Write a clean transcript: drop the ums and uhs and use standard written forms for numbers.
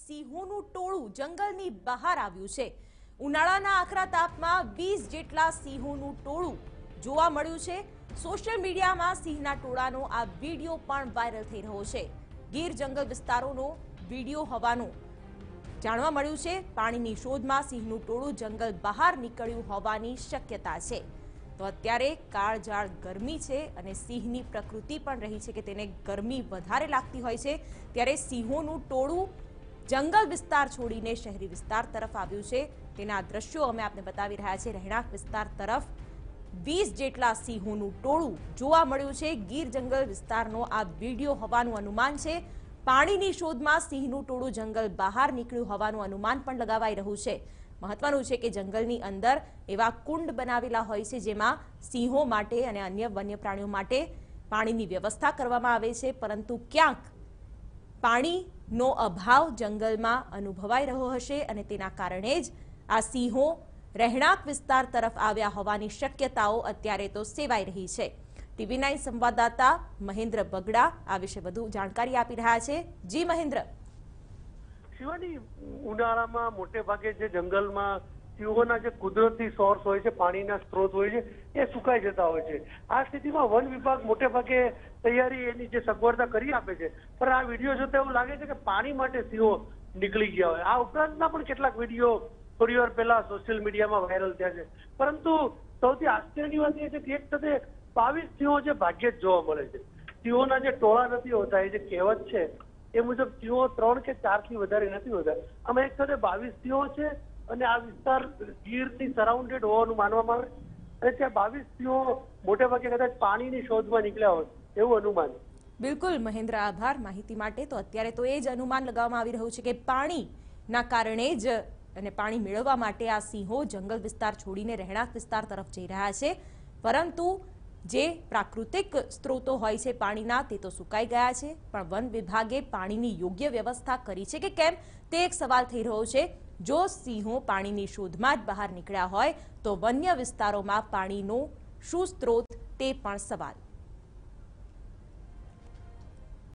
સિંહોનું ટોળું જંગલની બહાર આવ્યું છે। ઉનાળાના આકરા તાપમાં 20 જેટલા સિંહોનું ટોળું જોવા મળ્યું છે। સોશિયલ મીડિયામાં સિંહના ટોળાનો આ વિડીયો પણ વાયરલ થઈ રહ્યો છે। ગીર જંગલ વિસ્તારોનો વિડીયો હોવાનું જાણવા મળ્યું છે। પાણીની શોધમાં સિંહનું ટોળું જંગલ બહાર નીકળ્યું હોવાની શક્યતા છે। તો અત્યારે કાળઝાળ ગરમી છે અને સિંહની પ્રકૃતિ પણ રહી છે કે તેને ગરમી વધારે લાગતી હોય છે, ત્યારે સિંહોનું ટોળું જંગલ વિસ્તાર છોડીને શહેરી વિસ્તાર તરફ આવ્યું છે। તેના દ્રશ્યો અમે આપને બતાવી રહ્યા છીએ। રહેણાંક વિસ્તાર તરફ 20 જેટલા સિંહોનું ટોળું જોવા મળ્યું છે। ગીર જંગલ વિસ્તારનો આ વિડીયો હોવાનું અનુમાન છે। પાણીની શોધમાં સિંહનું ટોળું જંગલ બહાર નીકળ્યું હોવાનું અનુમાન પણ લગાવાઈ રહ્યું છે। મહત્વનું છે કે જંગલની અંદર એવા કુંડ બનાવેલા હોય છે જેમાં સિંહો માટે અને અન્ય વન્ય પ્રાણીઓ માટે પાણીની વ્યવસ્થા કરવામાં આવે છે, પરંતુ ક્યાંક પાણીનો અભાવ જંગલમાં અનુભવાઈ રહ્યો હશે અને તેના કારણે જ આ સિંહો રહેણાંક વિસ્તાર તરફ આવ્યા હોવાની શક્યતાઓ અત્યારે તો સેવાઈ રહી છે। TV9 સંવાદદાતા મહેન્દ્ર બગડા આ વિશે વધુ જાણકારી આપી રહ્યા છે। જી મહેન્દ્ર। શિવાની, ઉનાળામાં મોટે ભાગે જે જંગલમાં સિંહોના જે કુદરતી સોર્સ હોય છે, પાણીના સ્ત્રોત હોય છે, એ સુકાઈ જતા હોય છે। આ સ્થિતિમાં વન વિભાગ મોટે ભાગે તૈયારી એની જે સગવડતા કરી આપે છે, પણ આ વિડીયો જોતા એવું લાગે છે કે પાણી માટે સિંહો નીકળી ગયા હોય। આ ઉપરાંતના પણ કેટલાક વિડીયો થોડી વાર પહેલા સોશિયલ મીડિયામાં વાયરલ થયા છે, પરંતુ સૌથી આશ્ચર્યની વાત એ છે કે એક સાથે 22 સિંહો જે ભાગ્યે જ જોવા મળે છે। સિંહોના જે ટોળા નથી હોતા, એ જે કહેવત છે એ મુજબ સિંહો 3 કે 4 થી વધારે નથી હોતા। આમાં એક સાથે 22 સિંહો છે અને આ વિસ્તાર ગીરથી સરાઉન્ડેડ હોવાનું માનવામાં આવે અને ત્યાં 22 સિંહો મોટે ભાગે કદાચ પાણીની શોધમાં નીકળ્યા હોય એવું અનુમાન। બિલકુલ મહેન્દ્ર, આભાર માહિતી માટે। તો અત્યારે તો એ જ અનુમાન લગાવવામાં આવી રહ્યું છે કે પાણીના કારણે જ અને પાણી મેળવવા માટે આ સિંહો જંગલ વિસ્તાર છોડીને રહેણાંક વિસ્તાર તરફ જઈ રહ્યા છે, પરંતુ જે પ્રાકૃતિક સ્ત્રોતો હોય છે પાણીના તે તો સુકાઈ ગયા છે, પણ વન વિભાગે પાણીની યોગ્ય વ્યવસ્થા કરી છે કે કેમ તે એક સવાલ થઈ રહ્યો છે। જો સિંહો પાણીની શોધમાં જ બહાર નીકળ્યા હોય તો વન્ય વિસ્તારોમાં પાણીનો શું સ્ત્રોત તે પણ સવાલ।